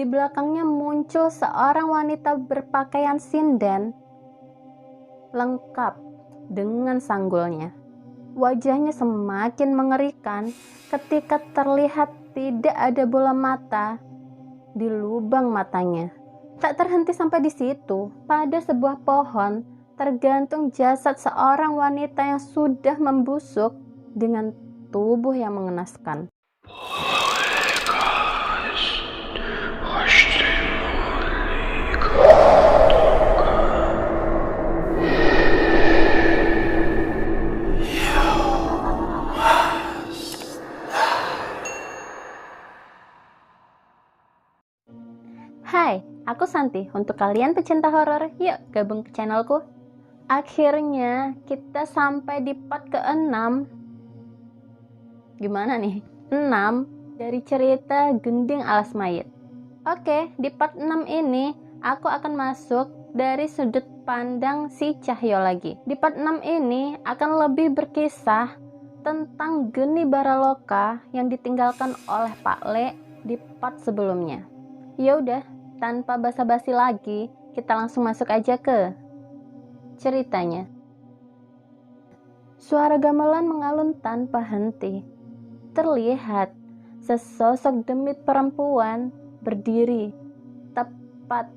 Di belakangnya muncul seorang wanita berpakaian sinden, lengkap dengan sanggulnya. Wajahnya semakin mengerikan ketika terlihat tidak ada bola mata di lubang matanya. Tak terhenti sampai di situ, pada sebuah pohon tergantung jasad seorang wanita yang sudah membusuk dengan tubuh yang mengenaskan. Hai, aku Santi. Untuk kalian pecinta horor, yuk gabung ke channelku. Akhirnya kita sampai di part ke-6. Gimana nih? 6 dari cerita Gending Alas Mayit. Oke, di part 6 ini aku akan masuk dari sudut pandang si Cahyo lagi. Di part 6 ini akan lebih berkisah tentang Geni Baraloka yang ditinggalkan oleh Pak Le di part sebelumnya. Ya udah, tanpa basa-basi lagi, kita langsung masuk aja ke ceritanya. Suara gamelan mengalun tanpa henti. Terlihat sesosok demit perempuan berdiri tepat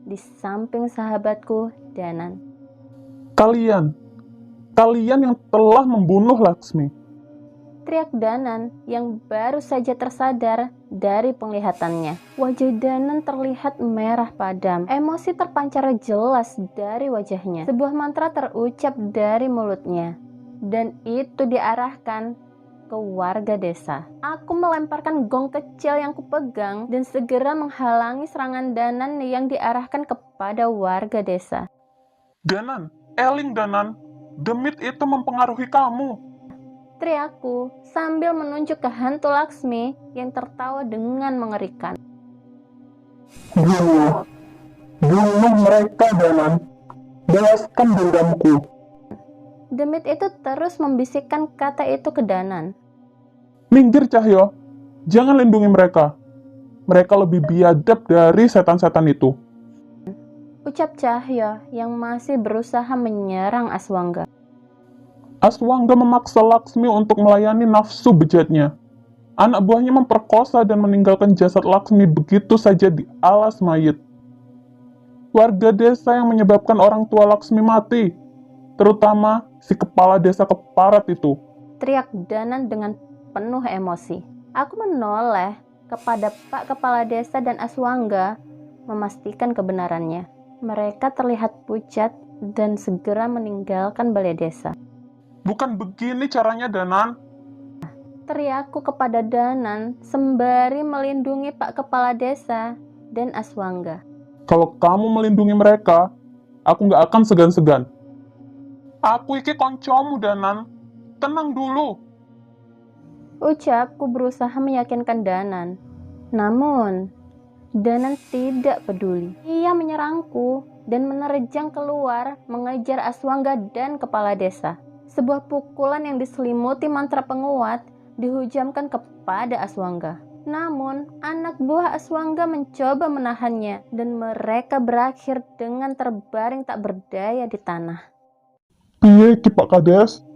di samping sahabatku Danan. Kalian yang telah membunuh Laksmi. Teriak Danan yang baru saja tersadar dari penglihatannya. Wajah Danan terlihat merah padam. Emosi terpancar jelas dari wajahnya. Sebuah mantra terucap dari mulutnya. Dan itu diarahkan ke warga desa. Aku melemparkan gong kecil yang kupegang dan segera menghalangi serangan Danan yang diarahkan kepada warga desa. Danan, Eling Danan, demit itu mempengaruhi kamu. Teriakku sambil menunjuk ke hantu Laksmi yang tertawa dengan mengerikan. Bunuh mereka, Danan. Balaskan dendamku. Demit itu terus membisikkan kata itu ke Danan. Minggir, Cahyo. Jangan lindungi mereka. Mereka lebih biadab dari setan-setan itu. Ucap Cahyo yang masih berusaha menyerang Aswangga. Aswangga memaksa Laksmi untuk melayani nafsu bejatnya. Anak buahnya memperkosa dan meninggalkan jasad Laksmi begitu saja di alas mayit. Warga desa yang menyebabkan orang tua Laksmi mati, terutama si kepala desa keparat itu. Teriak Danan dengan penuh emosi. Aku menoleh kepada Pak Kepala Desa dan Aswangga memastikan kebenarannya. Mereka terlihat pucat dan segera meninggalkan balai desa. Bukan begini caranya, Danan. Teriakku kepada Danan sembari melindungi Pak Kepala Desa dan Aswangga. Kalau kamu melindungi mereka, aku nggak akan segan-segan. Aku iki koncomu, Danan. Tenang dulu. Ucapku berusaha meyakinkan Danan. Namun, Danan tidak peduli. Ia menyerangku dan menerjang keluar mengejar Aswangga dan Kepala Desa. Sebuah pukulan yang diselimuti mantra penguat dihujamkan kepada Aswangga. Namun, anak buah Aswangga mencoba menahannya dan mereka berakhir dengan terbaring tak berdaya di tanah. Piye ki Pak Kades?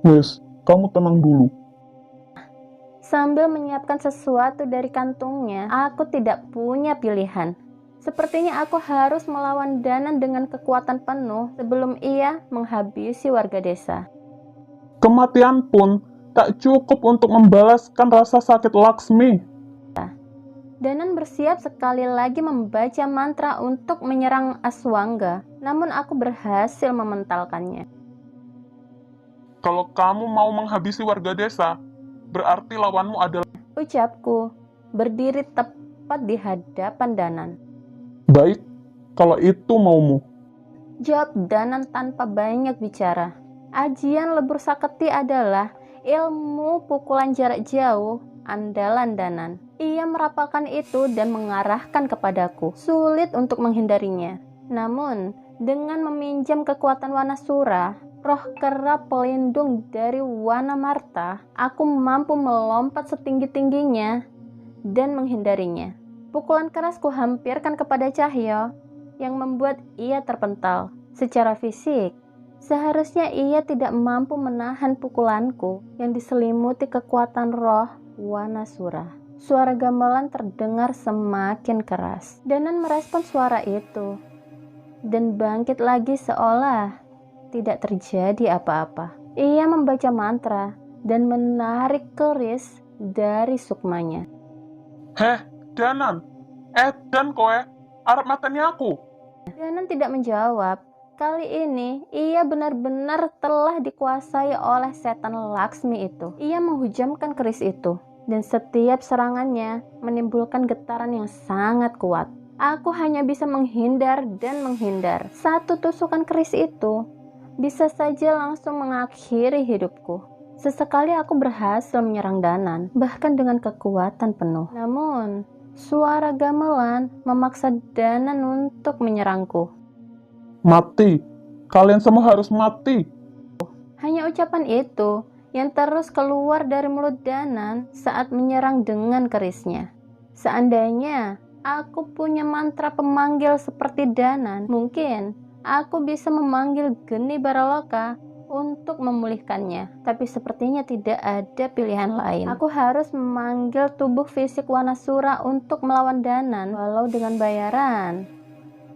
Wes, kamu tenang dulu. Sambil menyiapkan sesuatu dari kantungnya, aku tidak punya pilihan. Sepertinya aku harus melawan Danan dengan kekuatan penuh sebelum ia menghabisi warga desa. Kematian pun tak cukup untuk membalaskan rasa sakit Laksmi. Danan bersiap sekali lagi membaca mantra untuk menyerang Aswangga, namun aku berhasil mementalkannya. Kalau kamu mau menghabisi warga desa, berarti lawanmu adalah... Ucapku, berdiri tepat di hadapan Danan. Baik, kalau itu maumu. Jawab Danan tanpa banyak bicara. Ajian lebur saketi adalah ilmu pukulan jarak jauh andalan Danan. Ia merapalkan itu dan mengarahkan kepadaku. Sulit untuk menghindarinya. Namun, dengan meminjam kekuatan Wanasura, roh kera pelindung dari Wanamarta, aku mampu melompat setinggi-tingginya dan menghindarinya. Pukulan keras kuhampirkan kepada Cahyo yang membuat ia terpental. Secara fisik, seharusnya ia tidak mampu menahan pukulanku yang diselimuti kekuatan roh Wanasura. Suara gamelan terdengar semakin keras. Danan merespon suara itu dan bangkit lagi seolah tidak terjadi apa-apa. Ia membaca mantra dan menarik keris dari sukmanya. Heh, Danan. Dan kowe, arep mateni aku. Danan tidak menjawab. Kali ini, ia benar-benar telah dikuasai oleh setan Laksmi itu. Ia menghujamkan keris itu, dan setiap serangannya menimbulkan getaran yang sangat kuat. Aku hanya bisa menghindar dan menghindar. Satu tusukan keris itu bisa saja langsung mengakhiri hidupku. Sesekali aku berhasil menyerang Danan, bahkan dengan kekuatan penuh. Namun, suara gamelan memaksa Danan untuk menyerangku. Mati. Kalian semua harus mati. Hanya ucapan itu yang terus keluar dari mulut Danan saat menyerang dengan kerisnya. Seandainya aku punya mantra pemanggil seperti Danan, mungkin aku bisa memanggil Geni Baraloka untuk memulihkannya. Tapi sepertinya tidak ada pilihan lain. Aku harus memanggil tubuh fisik Wanasura untuk melawan Danan, walau dengan bayaran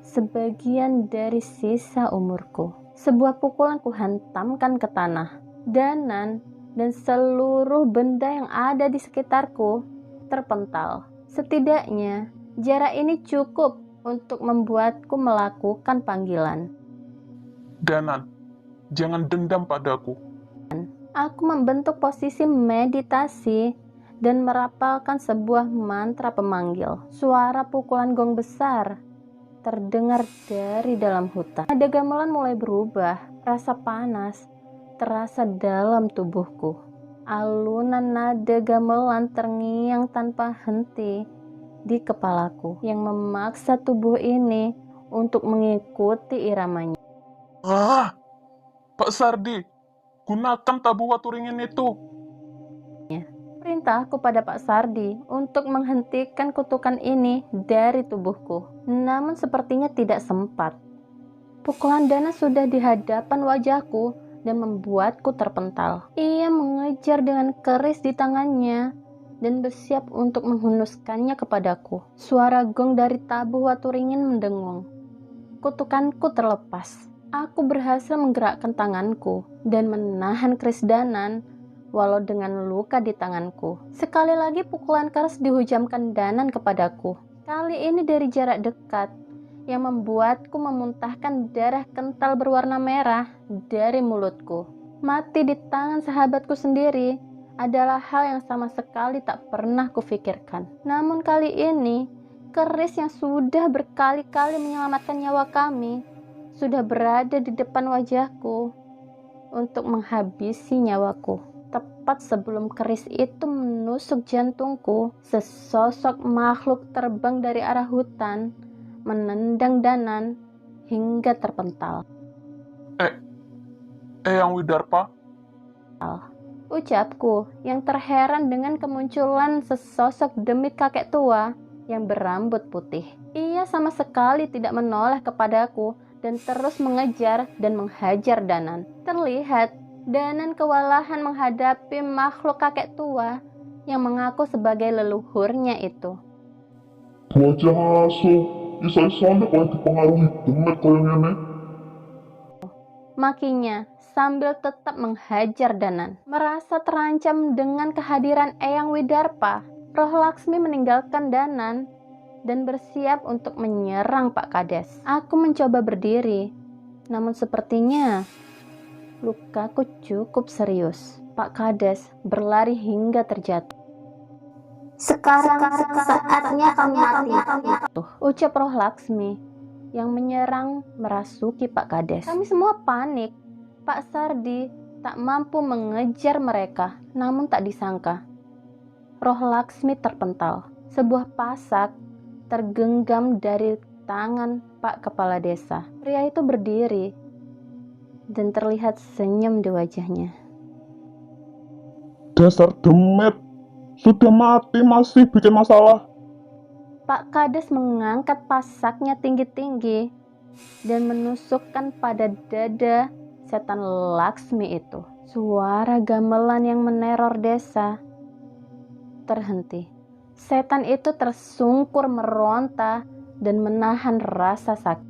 sebagian dari sisa umurku. Sebuah pukulan kuhantamkan ke tanah. Danan dan seluruh benda yang ada di sekitarku terpental. Setidaknya jarak ini cukup untuk membuatku melakukan panggilan. Danan, jangan dendam padaku. Aku membentuk posisi meditasi dan merapalkan sebuah mantra pemanggil. Suara pukulan gong besar terdengar dari dalam hutan. Nada gamelan mulai berubah, rasa panas terasa dalam tubuhku. Alunan nada gamelan terngiang tanpa henti di kepalaku yang memaksa tubuh ini untuk mengikuti iramanya. Pak Sardi, gunakan tabu waturingin itu. Perintahku pada Pak Sardi untuk menghentikan kutukan ini dari tubuhku. Namun sepertinya tidak sempat. Pukulan Dana sudah di hadapan wajahku dan membuatku terpental. Ia mengejar dengan keris di tangannya dan bersiap untuk menghunuskannya kepadaku. Suara gong dari tabuh waturingin mendengung. Kutukanku terlepas. Aku berhasil menggerakkan tanganku dan menahan keris Danan walau dengan luka di tanganku. Sekali lagi pukulan keras dihujamkan Danan kepadaku. Kali ini dari jarak dekat yang membuatku memuntahkan darah kental berwarna merah dari mulutku. Mati di tangan sahabatku sendiri adalah hal yang sama sekali tak pernah kufikirkan. Namun kali ini, keris yang sudah berkali-kali menyelamatkan nyawa kami sudah berada di depan wajahku untuk menghabisi nyawaku. Tepat sebelum keris itu menusuk jantungku, sesosok makhluk terbang dari arah hutan, menendang Danan hingga terpental. Yang Widarpa? Ucapku yang terheran dengan kemunculan sesosok demit kakek tua yang berambut putih. Ia sama sekali tidak menoleh kepadaku dan terus mengejar dan menghajar Danan. Terlihat Danan kewalahan menghadapi makhluk kakek tua yang mengaku sebagai leluhurnya itu. Bocah asu, isa-isanya kau dipengaruhi demit kau yang ini. Makinya sambil tetap menghajar Danan. Merasa terancam dengan kehadiran Eyang Widarpa, Roh Laksmi meninggalkan Danan dan bersiap untuk menyerang Pak Kades. Aku mencoba berdiri, namun sepertinya lukaku cukup serius. Pak Kades berlari hingga terjatuh. Sekarang saatnya kau mati. Ucap Roh Laksmi yang menyerang merasuki Pak Kades. Kami semua panik. Pak Sardi tak mampu mengejar mereka, namun tak disangka Roh Laksmi terpental. Sebuah pasak tergenggam dari tangan Pak Kepala Desa. Pria itu berdiri dan terlihat senyum di wajahnya. Dasar demit, sudah mati masih bikin masalah. Pak Kades mengangkat pasaknya tinggi-tinggi dan menusukkan pada dada setan Laksmi itu. Suara gamelan yang meneror desa terhenti. Setan itu tersungkur meronta dan menahan rasa sakit.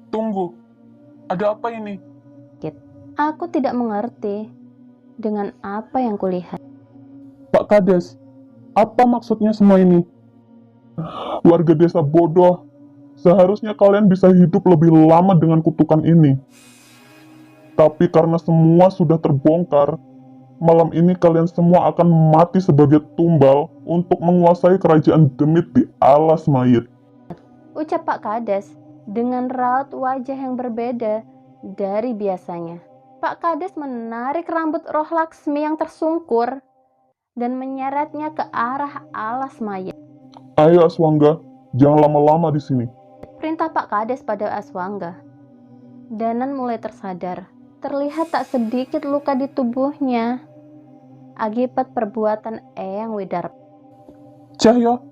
Tunggu, ada apa ini? Aku tidak mengerti dengan apa yang kulihat. Pak Kades, apa maksudnya semua ini? Warga desa bodoh, seharusnya kalian bisa hidup lebih lama dengan kutukan ini. Tapi karena semua sudah terbongkar, malam ini kalian semua akan mati sebagai tumbal untuk menguasai kerajaan Demit di alas mayit. Ucap Pak Kades dengan raut wajah yang berbeda dari biasanya. Pak Kades menarik rambut roh Laksmi yang tersungkur dan menyeretnya ke arah alas mayit. Ayo Aswangga, jangan lama-lama di sini. Perintah Pak Kades pada Aswangga. Danan mulai tersadar. Terlihat tak sedikit luka di tubuhnya akibat perbuatan Eyang Widarpa. Cahyo,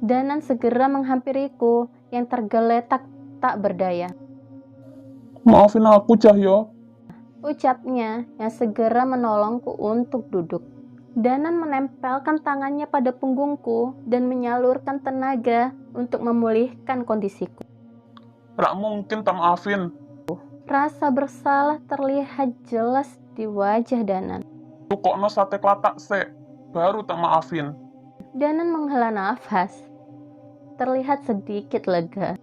Danan segera menghampiriku yang tergeletak tak berdaya. maafin aku Cahyo. Ucapnya yang segera menolongku untuk duduk. Danan menempelkan tangannya pada punggungku dan menyalurkan tenaga untuk memulihkan kondisiku. Rak mungkin tak maafin. Rasa bersalah terlihat jelas di wajah Danan. Tukokno sate klatak se, baru tak maafin. Danan menghela nafas. Terlihat sedikit lega.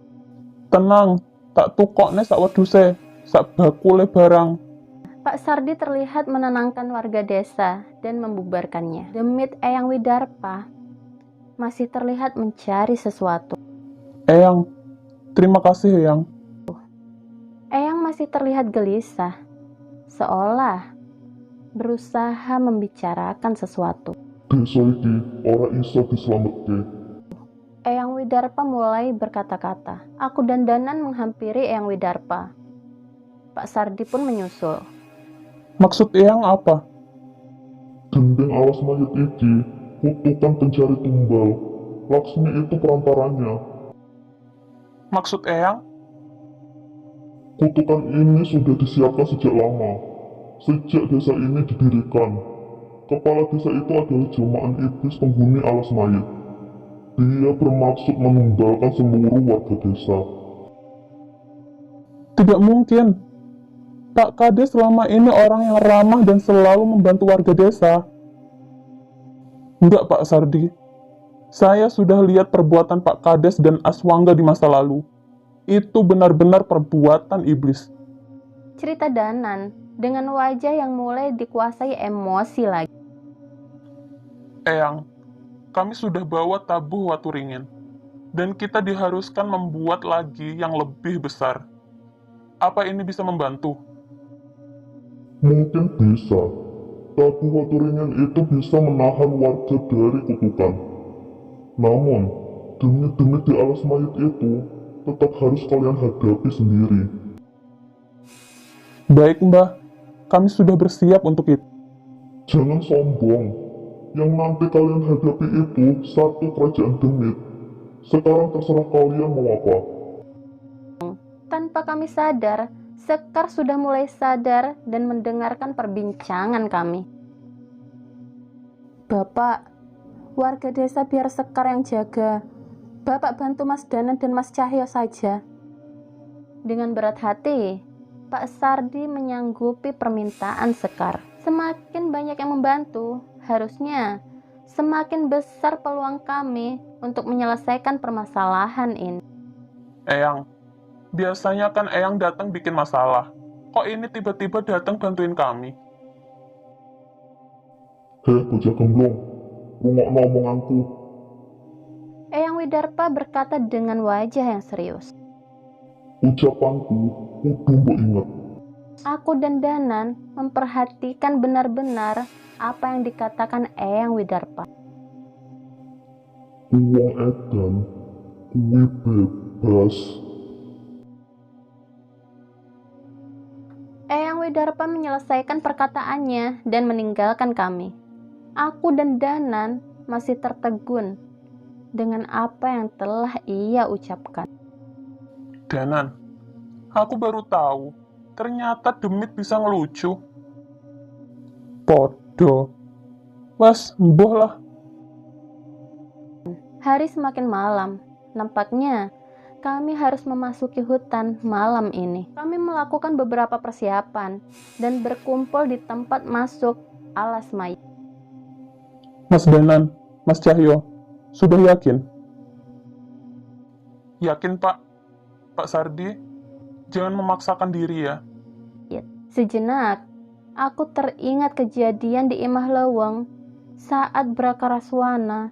Tenang, tak tukokne sak weduse, sak bakule barang. Pak Sardi terlihat menenangkan warga desa dan membubarkannya. Demit Eyang Widarpa masih terlihat mencari sesuatu. Eyang, terima kasih Eyang. Eyang masih terlihat gelisah, seolah berusaha membicarakan sesuatu. Desa iki ora iso dislametke. Eyang Widarpa mulai berkata-kata. Aku dan Danan menghampiri Eyang Widarpa. Pak Sardi pun menyusul. Maksud Eyang apa? Gendeng alas mayit iki kutukan pencari tumbal. Laksmi itu perantaranya. Maksud Eyang? Kutukan ini sudah disiapkan sejak lama. Sejak desa ini didirikan. Kepala desa itu adalah jelmaan iblis penghuni alas mayit. Dia bermaksud menumbalkan seluruh warga desa. Tidak mungkin. Pak Kades selama ini orang yang ramah dan selalu membantu warga desa. Enggak Pak Sardi. Saya sudah lihat perbuatan Pak Kades dan Aswangga di masa lalu. Itu benar-benar perbuatan iblis. Cerita Danan dengan wajah yang mulai dikuasai emosi lagi. Eyang, kami sudah bawa tabuh Waturingin, dan kita diharuskan membuat lagi yang lebih besar. Apa ini bisa membantu? Mungkin bisa. Tabu Waturingin itu bisa menahan warga dari kutukan. Namun, demit-demit di alas mayit itu tetap harus kalian hadapi sendiri. Baik Mbah, kami sudah bersiap untuk itu. Jangan sombong. Yang nanti kalian hadapi itu satu kerajaan demit. Sekarang terserah kalian mau apa. Tanpa kami sadar, Sekar sudah mulai sadar dan mendengarkan perbincangan kami. Bapak, warga desa biar Sekar yang jaga. Bapak bantu Mas Danan dan Mas Cahyo saja. Dengan berat hati, Pak Sardi menyanggupi permintaan Sekar. Semakin banyak yang membantu, harusnya semakin besar peluang kami untuk menyelesaikan permasalahan ini. Eyang, biasanya kan Eyang datang bikin masalah. Kok ini tiba-tiba datang bantuin kami? Hei bocah gemblong, rungokno omonganku. Eyang Widarpa berkata dengan wajah yang serius. Ucapanku kudu mbok inget. Aku dan Danan memperhatikan benar-benar apa yang dikatakan Eyang Widarpa. Uang edan kuwi bebas. Eyang Widarpa menyelesaikan perkataannya dan meninggalkan kami. Aku dan Danan masih tertegun dengan apa yang telah ia ucapkan. Danan, aku baru tahu, ternyata demit bisa ngelucu. Podo. Wes, mbuh lah. Hari semakin malam. Nampaknya kami harus memasuki hutan malam ini. Kami melakukan beberapa persiapan dan berkumpul di tempat masuk alas mayat. Mas Danan, Mas Cahyo, sudah yakin? Yakin, Pak. Pak Sardi, jangan memaksakan diri ya. Sejenak, aku teringat kejadian di Imah Leweng saat Brakaraswana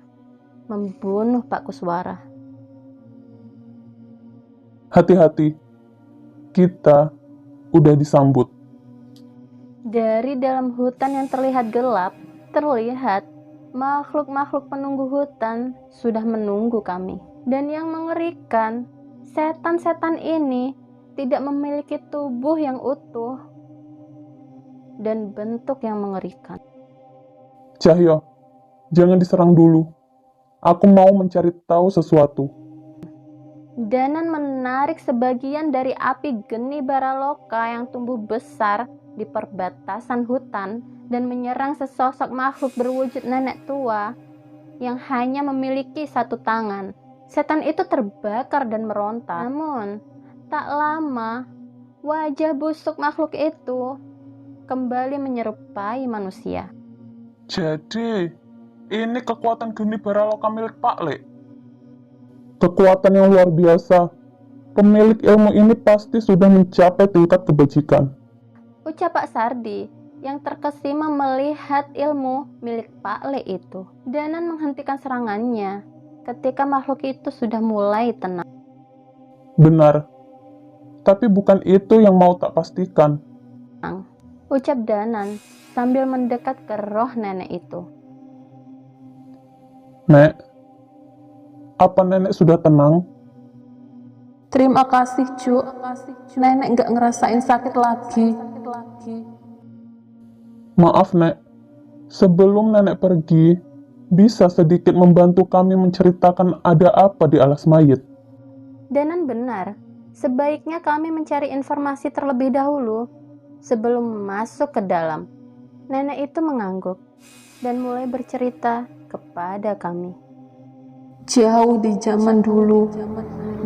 membunuh Pak Kuswara. Hati-hati, kita udah disambut. Dari dalam hutan yang terlihat gelap, terlihat makhluk-makhluk penunggu hutan sudah menunggu kami. Dan yang mengerikan, setan-setan ini tidak memiliki tubuh yang utuh dan bentuk yang mengerikan. Cahyo, jangan diserang dulu. Aku mau mencari tahu sesuatu. Danan menarik sebagian dari api geni baraloka yang tumbuh besar di perbatasan hutan dan menyerang sesosok makhluk berwujud nenek tua yang hanya memiliki satu tangan. Setan itu terbakar dan meronta. Namun, tak lama, wajah busuk makhluk itu kembali menyerupai manusia. Jadi, ini kekuatan geni baraloka milik Pak Le. Kekuatan yang luar biasa. Pemilik ilmu ini pasti sudah mencapai tingkat kebajikan. Ucap Pak Sardi yang terkesima melihat ilmu milik Pak Le itu. Danan menghentikan serangannya ketika makhluk itu sudah mulai tenang. Benar. Tapi bukan itu yang mau tak pastikan. Ucap Danan sambil mendekat ke roh nenek itu. Nek, apa nenek sudah tenang? Terima kasih, Cuk. Nenek nggak ngerasain sakit lagi. Maaf, Nek. Sebelum nenek pergi, bisa sedikit membantu kami menceritakan ada apa di alas mayit? Danan benar. Sebaiknya kami mencari informasi terlebih dahulu sebelum masuk ke dalam. Nenek itu mengangguk dan mulai bercerita kepada kami. Jauh di zaman dulu,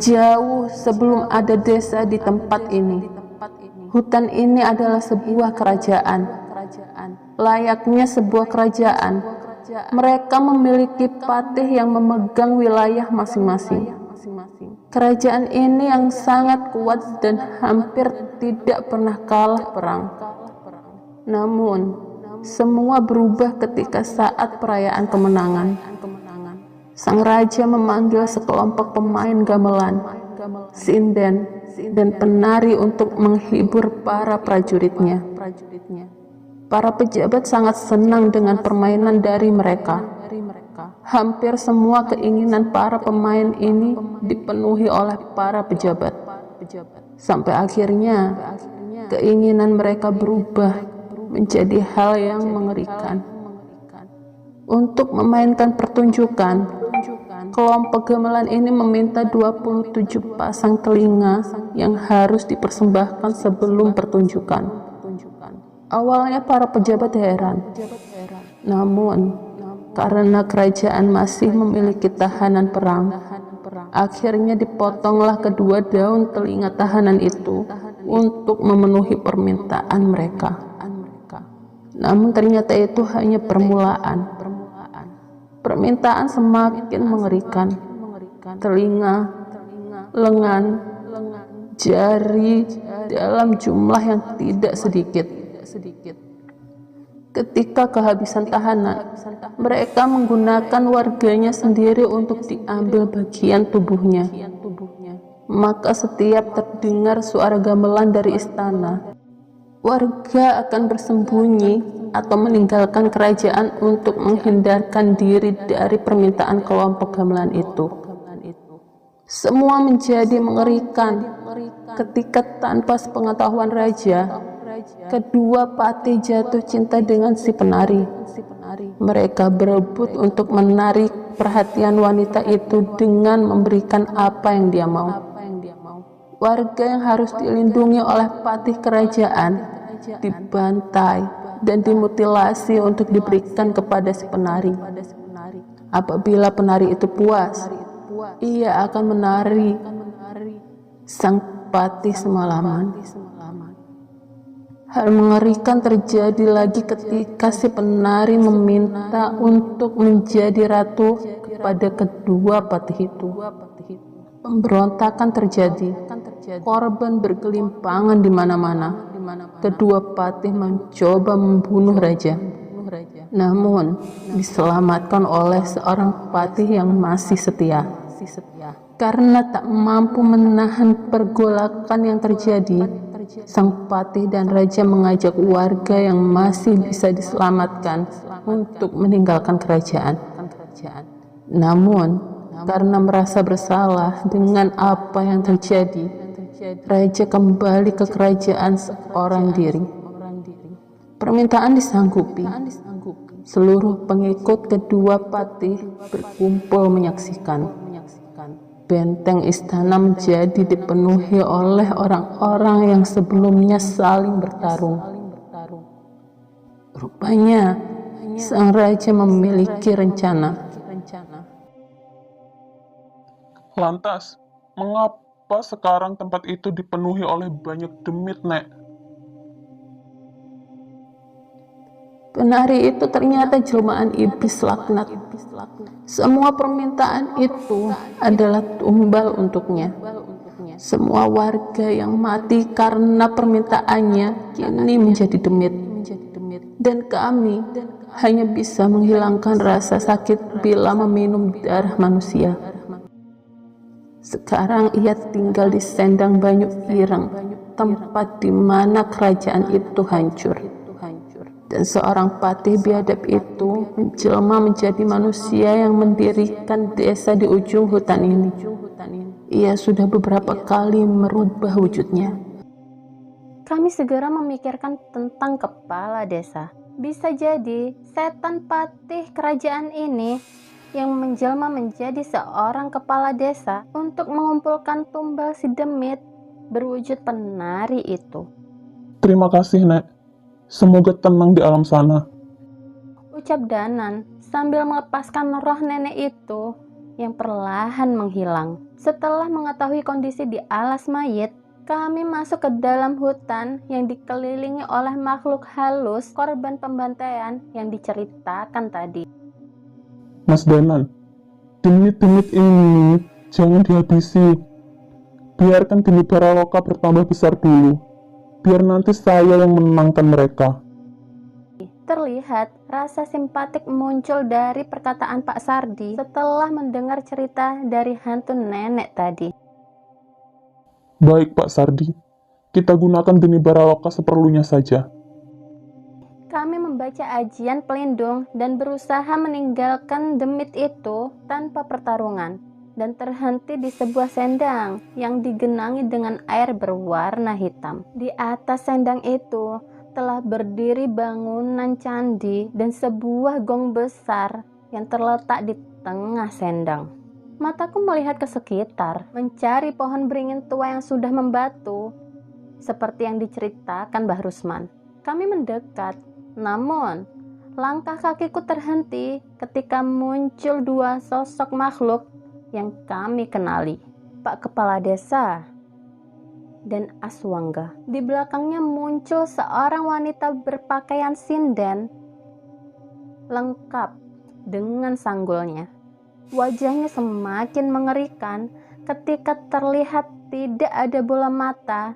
jauh sebelum ada desa di tempat ini, hutan ini adalah sebuah kerajaan. Layaknya sebuah kerajaan, mereka memiliki patih yang memegang wilayah masing-masing. Kerajaan ini yang sangat kuat dan hampir tidak pernah kalah perang. Namun, semua berubah ketika saat perayaan kemenangan. Sang raja memanggil sekelompok pemain gamelan, sinden, dan penari untuk menghibur para prajuritnya. Para pejabat sangat senang dengan permainan dari mereka. Hampir semua keinginan para pemain ini dipenuhi oleh para pejabat. Sampai akhirnya, keinginan mereka berubah menjadi hal yang mengerikan. Untuk memainkan pertunjukan, kelompok gamelan ini meminta 27 pasang telinga yang harus dipersembahkan sebelum pertunjukan. Awalnya para pejabat heran, namun karena kerajaan masih memiliki tahanan perang, akhirnya dipotonglah kedua daun telinga tahanan itu untuk memenuhi permintaan mereka. Namun ternyata itu hanya permulaan. Permintaan semakin mengerikan. Telinga, lengan, jari dalam jumlah yang tidak sedikit. Ketika kehabisan tahanan, mereka menggunakan warganya sendiri untuk diambil bagian tubuhnya. Maka setiap terdengar suara gamelan dari istana, warga akan bersembunyi atau meninggalkan kerajaan untuk menghindarkan diri dari permintaan kelompok gamelan itu. Semua menjadi mengerikan ketika tanpa sepengetahuan raja, kedua patih jatuh cinta dengan si penari. Mereka berebut untuk menarik perhatian wanita itu dengan memberikan apa yang dia mau. Warga yang harus dilindungi oleh patih kerajaan dibantai dan dimutilasi untuk diberikan kepada si penari. Apabila penari itu puas, ia akan menari sang patih semalaman. Hal mengerikan terjadi lagi ketika si penari meminta untuk menjadi ratu kepada kedua patih itu. Pemberontakan terjadi, korban bergelimpangan di mana-mana. Kedua patih mencoba membunuh raja, namun diselamatkan oleh seorang patih yang masih setia. Karena tak mampu menahan pergolakan yang terjadi, sang patih dan raja mengajak warga yang masih bisa diselamatkan untuk meninggalkan kerajaan. Namun, karena merasa bersalah dengan apa yang terjadi, raja kembali ke kerajaan seorang diri. Permintaan disanggupi. Seluruh pengikut kedua patih berkumpul menyaksikan. Benteng istana menjadi dipenuhi oleh orang-orang yang sebelumnya saling bertarung. Rupanya, sang raja memiliki rencana. Lantas, mengapa sekarang tempat itu dipenuhi oleh banyak demit, Nek? Penari itu ternyata jelmaan iblis laknat. Semua permintaan itu adalah tumbal untuknya. Semua warga yang mati karena permintaannya kini menjadi demit. Dan kami hanya bisa menghilangkan rasa sakit bila meminum darah manusia. Sekarang ia tinggal di Sendang Banyu Ireng, tempat di mana kerajaan itu hancur. Dan seorang patih biadab itu menjelma menjadi manusia yang mendirikan desa di ujung hutan ini. Ia sudah beberapa kali merubah wujudnya. Kami segera memikirkan tentang kepala desa. Bisa jadi setan patih kerajaan ini yang menjelma menjadi seorang kepala desa untuk mengumpulkan tumbal si demit berwujud penari itu. Terima kasih, Nek. Semoga tenang di alam sana. Ucap Danan sambil melepaskan roh nenek itu yang perlahan menghilang. Setelah mengetahui kondisi di alas mayit, kami masuk ke dalam hutan yang dikelilingi oleh makhluk halus korban pembantaian yang diceritakan tadi. Mas Danan, demit-demit ini jangan dihabisi. Biarkan demit Baraloka bertambah besar dulu. Biar nanti saya yang menangkan mereka. Terlihat rasa simpatik muncul dari perkataan Pak Sardi setelah mendengar cerita dari hantu nenek tadi. Baik, Pak Sardi. Kita gunakan demit Baraloka seperlunya saja. Kami membaca ajian pelindung dan berusaha meninggalkan demit itu tanpa pertarungan dan terhenti di sebuah sendang yang digenangi dengan air berwarna hitam. Di atas sendang itu telah berdiri bangunan candi dan sebuah gong besar yang terletak di tengah sendang. Mataku melihat ke sekitar, mencari pohon beringin tua yang sudah membatu, seperti yang diceritakan Mbah Rusman. Kami mendekat, namun langkah kakiku terhenti ketika muncul dua sosok makhluk yang kami kenali, Pak Kepala Desa dan Aswangga. Di belakangnya muncul seorang wanita berpakaian sinden lengkap dengan sanggulnya. Wajahnya semakin mengerikan ketika terlihat tidak ada bola mata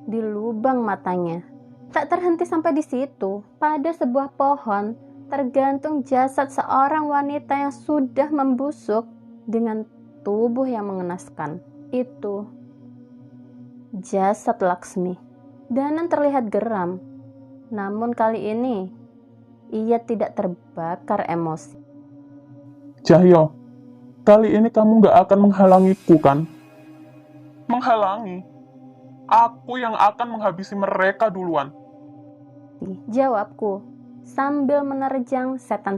di lubang matanya. Tak terhenti sampai di situ, pada sebuah pohon tergantung jasad seorang wanita yang sudah membusuk dengan tubuh yang mengenaskan. Itu jasad Laksmi. Danan terlihat geram, namun kali ini ia tidak terbakar emosi. Cahyo, kali ini kamu gak akan menghalangiku, kan? Menghalangi? Aku yang akan menghabisi mereka duluan. Jawabku. sambil menerjang setan